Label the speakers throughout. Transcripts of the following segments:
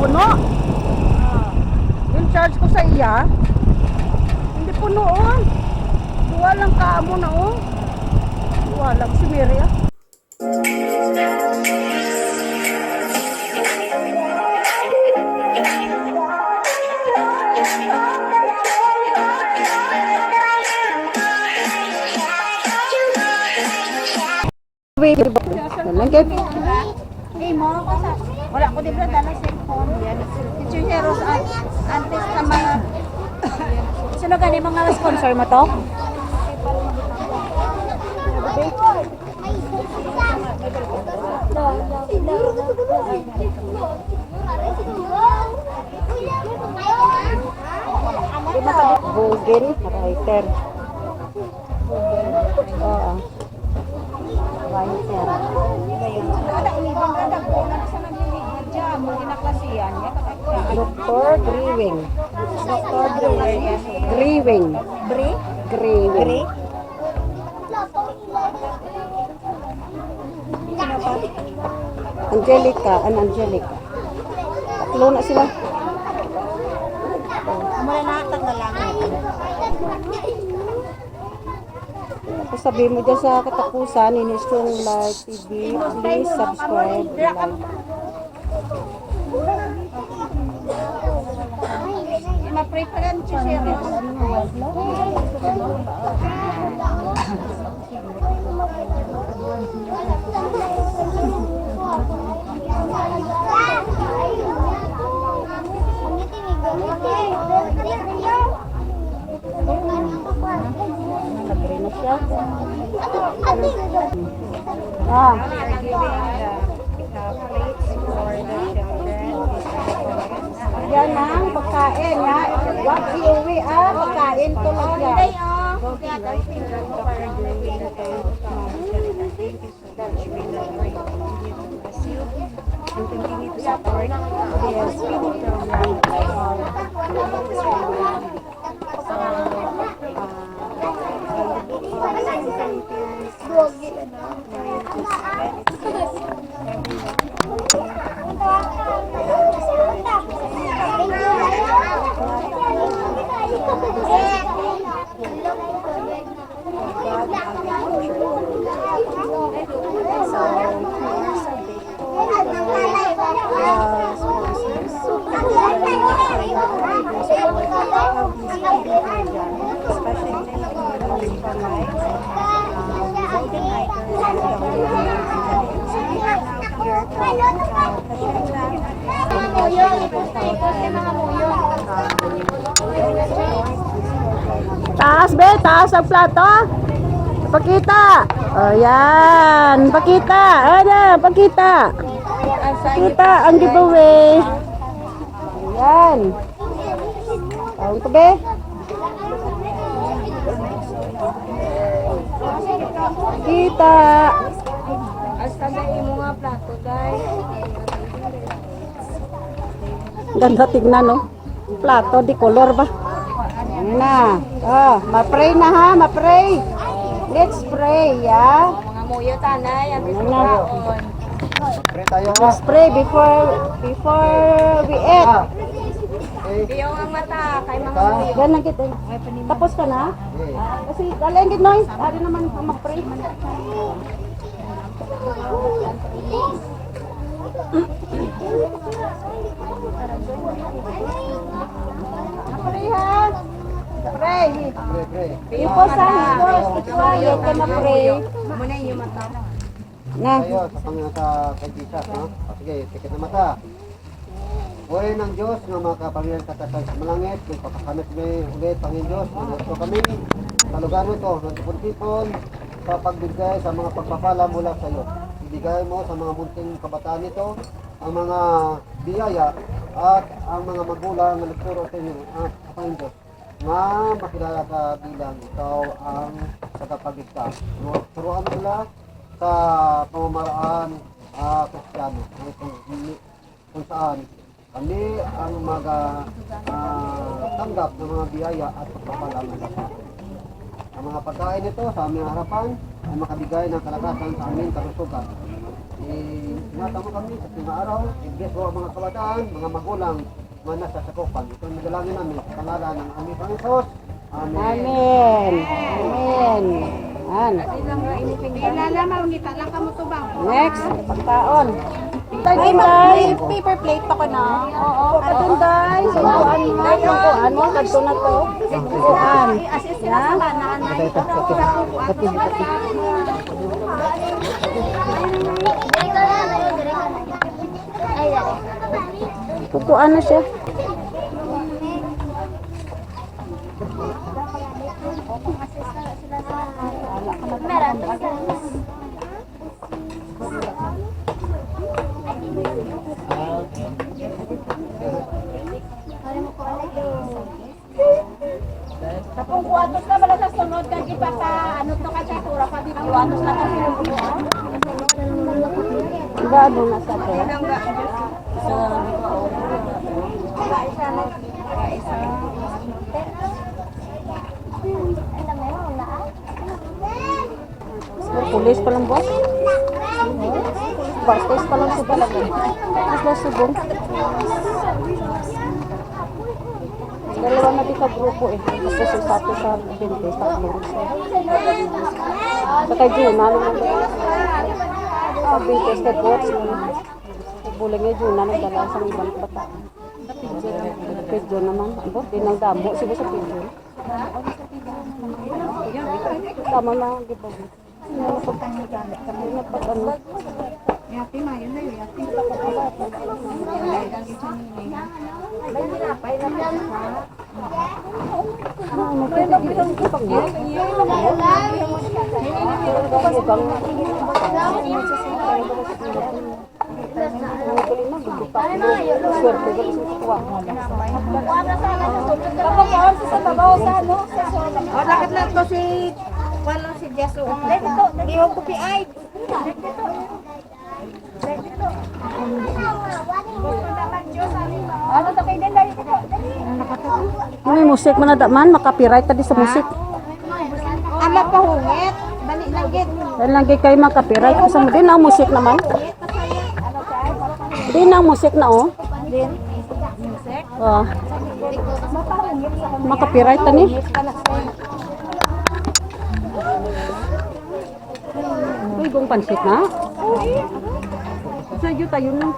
Speaker 1: puno. Yung charge ko sa iya, hindi puno oh. Duwa lang kaamo na oh. Duwa lang si Maria. Nalagay.
Speaker 2: Wala ko di ba dala cellphone. Yan. Chicheros antes sa mga sino gani mga sponsor mo to?
Speaker 1: Google writer. Oo. Writer. Dr. Griwing.
Speaker 2: Dr. Dre.
Speaker 1: Griwing.
Speaker 2: Bre?
Speaker 1: Griwing. Angelica. An Angelica. Tatlo na sila.
Speaker 2: Mula na lang.
Speaker 1: Sabi mo dyan sa katapusan, Inistrong Live TV, please subscribe, like.
Speaker 2: Ma-preparan chicheros.
Speaker 1: Sabi na siya. Ah. Yan ang pagkain ha. Wag iuwi pagkain to lang yan. Taas be, taas ang plato. Pakita. Oh, yan. Pakita. Ano, pakita. Pakita ang giveaway. Ayan. Taon to be. Kita.
Speaker 2: Hasta na imo nga plato, guys.
Speaker 1: Ganda tignan, no? Plato di color ba? Ayan na. Oh, ma-pray na ha, ma-pray. Let's pray, ya.
Speaker 2: Mga muyo tanay, ang
Speaker 1: Ayan na.
Speaker 2: biskuon.
Speaker 1: Let's pray before we eat.
Speaker 2: Diyo ang mata, kay mga muyo.
Speaker 1: Yan lang kita. Tapos ka na? Kasi alin gid noy. Ari naman mag-pray. Pray ha. Pray. Before sa Diyos, quiet ka na pray.
Speaker 2: Muna yung mata.
Speaker 1: Na.
Speaker 3: Tayo sa Panginoon kay Jesus, no? O sige, tikit na mata. Buhay ng Diyos nga mga kapangyarihan katatag sa malangit, kung papakamit may ulit, Panginoon Diyos, ito kami, sa lugar nito, nagtipon-tipon, sa pagbigay sa mga pagpapala mula sa iyo. Ibigay mo sa mga munting kabataan nito, ang mga biyaya at ang mga magulang na nagturo sa inyo, Panginoon Diyos, na makilala ka bilang ikaw ang tagapagligtas. Turuan nila sa pamamaraan Kristiyano, kung saan kami ang tanggap ng mga biyaya at pagpapala ng lahat. Ang mga pagkain nito sa aming harapan ay makabigay ng kalakasan sa aming kalusugan. Ingatan mo kami sa tima araw. Ibigay ko ang mga kabataan, mga magulang, mga nasa sakupan. Ito ang nagalangin namin sa pangalan ng aming Panginoon. Amen.
Speaker 1: Amen. Amen. An.
Speaker 2: Ilalamaw ni talang kamo tubang.
Speaker 1: Next, pagkaon. Day.
Speaker 2: Paper plate pa ko na. Oo.
Speaker 1: Kadun day. Subuan mo. Yung kuan mo. Kadto na to. Kuan.
Speaker 2: Assist sila sa banaan.
Speaker 1: Kukuan na siya.
Speaker 2: Kapag kuwatos na wala sa sunod, kagi pa sa ano to kasi tura pa dito. Kuwatos na kasi
Speaker 1: Gado na sa to. Pulis pa lang boss. Bastos pa lang sa talaga. Mas ba subong? Dalawa na di ka grupo eh. Kasi si Sato sa 20, tatlong isa. Sa kay Juna, ano nang dala? Sa 20 step watch. Bulang niya Juna, nagdala sa ibang bata. Pedyo naman. Ambot, di nang damo. Sige sa pedyo. Tama na, di ba?
Speaker 2: Yati ma, yun na yun. Yati. Lakad lang to si Walo si Jesu. Dito, gihog ko pi ay. Ano to kay den dali dito?
Speaker 1: May musik man na man, makapiright tadi sa musik.
Speaker 2: Ama pahungit. Dali lang gid.
Speaker 1: Dahil lang kay makapiright sa mo din ang musik naman. Din ang musik na oh.
Speaker 2: Din. Music.
Speaker 1: Oh,
Speaker 2: Mapahungit sa
Speaker 1: makapiright tani. Uy, gong pansit na. Sa iyo tayo na.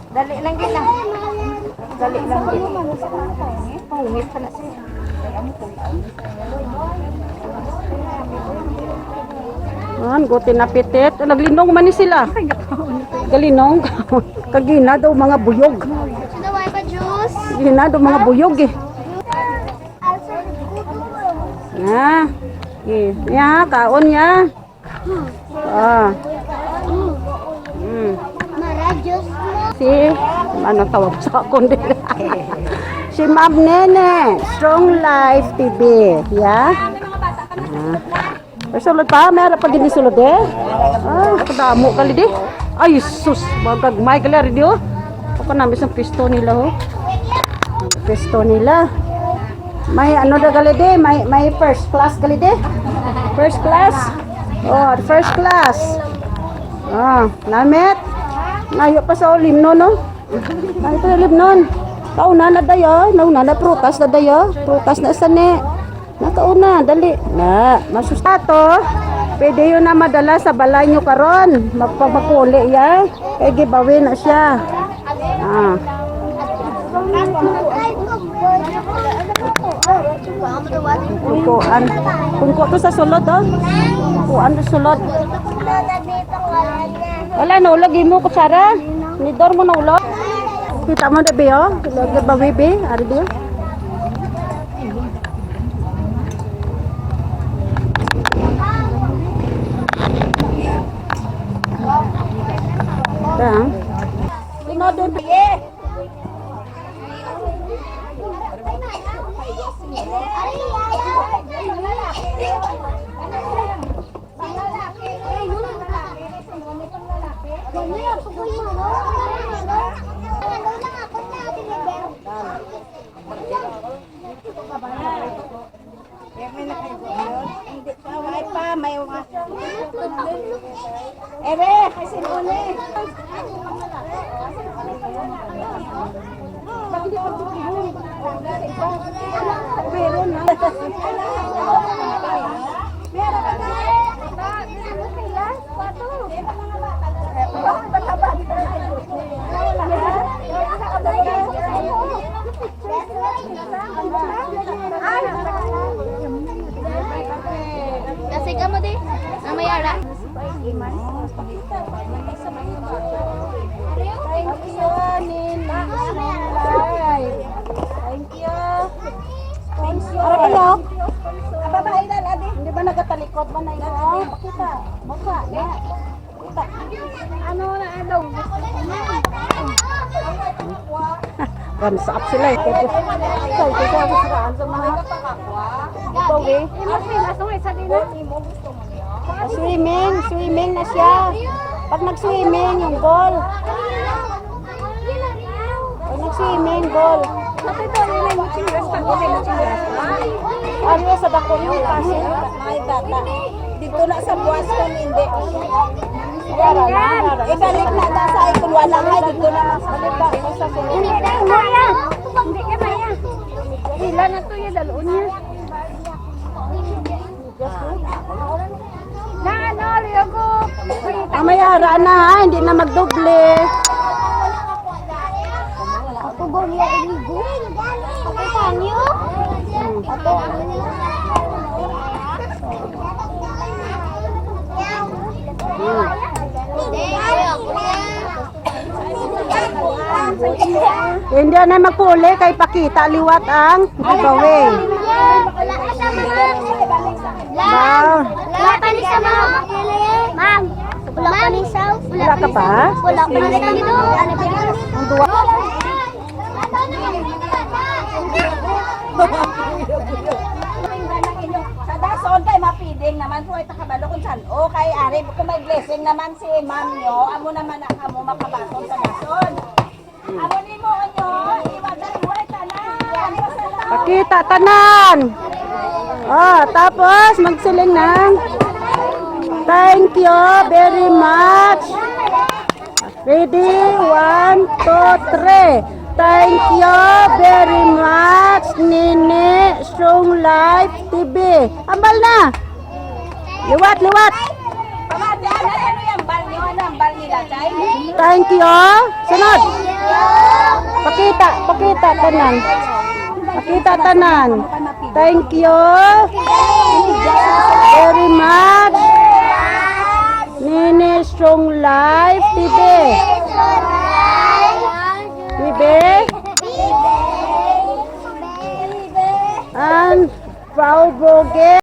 Speaker 2: Dali lang gid lang. Dali lang gid. Pahungit pa na siya.
Speaker 1: Guti na pitit. Naglinong man ni sila. Galinong. Kagina daw mga buyog.
Speaker 2: Sinaway pa juice.
Speaker 1: Gina daw mga buyog eh. Ya. Ya, kaon ya. Ah.
Speaker 2: Mara juice mo.
Speaker 1: Si, ano tawag sa kundi? Si Ma'am Nene, Strong Life TV. Ya. Sulod pa, meron pa din sulod eh. Kadamo kali di. Ay, sus, magagmay kali rin di oh. Ako namin sa pisto nila oh. Pisto nila. May ano na gali di, may first class gali di. First class. Oh, first class. Namit. Nayo pa sa limno no. Nayo pa sa limnon. Kauna na dayo, nauna na prutas na dayo. Prutas na sani. Nakauna, dali. Na, masustato. Pwede yun na madala sa balay nyo karon. Magpapakuli ya. Kaya gibawi na siya. Kukuan. Kungko to sa sulod oh. Kukuan to sulod. Wala na ulag mo kutsara. Nidor mo na ulag. Kita mo na ba oh. Gibawi be. Ari diyo. Tang. Tinodon piye.
Speaker 2: May Kasi ka mo di, na may ara.
Speaker 4: Thank you, Nina. Thank you. Ano kayo? Babae na, Ladi. Hindi ba nagatalikod ba na ito? Kita. Mukha. Kita. Ano na, ano?
Speaker 1: Runs up sila eh.
Speaker 4: Ito sa siraan sa mga. Ito eh. Swimming na siya. Pag nag-swimming, yung goal. Pag nag-swimming, goal. Ano sa dako yung kasi? May bata. Dito na sa buwas ko, hindi. Ibalik na na sa ikon, wala nga. Dito na mas balik ba? Sa sunod.
Speaker 2: Hindi ka maya. Hindi ka maya. Hila na to yung daloon niya. Na ano, Liogo.
Speaker 1: Mamayara na ha, hindi na magdoble.
Speaker 2: Ako ba niya iligo? Ako kanyo? Ako.
Speaker 1: Hindi na magpuli kay pakita liwat ang giveaway. Wow.
Speaker 2: Wala pa ni sa ma'am. Ma'am. Wala pa ni sa.
Speaker 1: Wala ka pa?
Speaker 2: Wala pa ni sa dito.
Speaker 1: Ang duwa.
Speaker 4: Sa dason kay mapiding naman po ito kabalo kung saan. O kay Ari, kung may blessing naman si ma'am nyo, amo naman na kamo makabaton sa dason. Amo ni mo nyo, iwagan mo ay tanan.
Speaker 1: Pakita tanan. Oh, tapos magsiling ng thank you very much. Ready? 1, 2, 3. Thank you very much, Nini Strong Life TV. Ambal na. Liwat, liwat.
Speaker 4: Pamati, ano yung bal nyo? Ano ang bal nila, Chay?
Speaker 1: Thank you. Sunod. Pakita tanan. Pakita tanan. Thank you very much, Nini Strong Life TV. And Frau Boge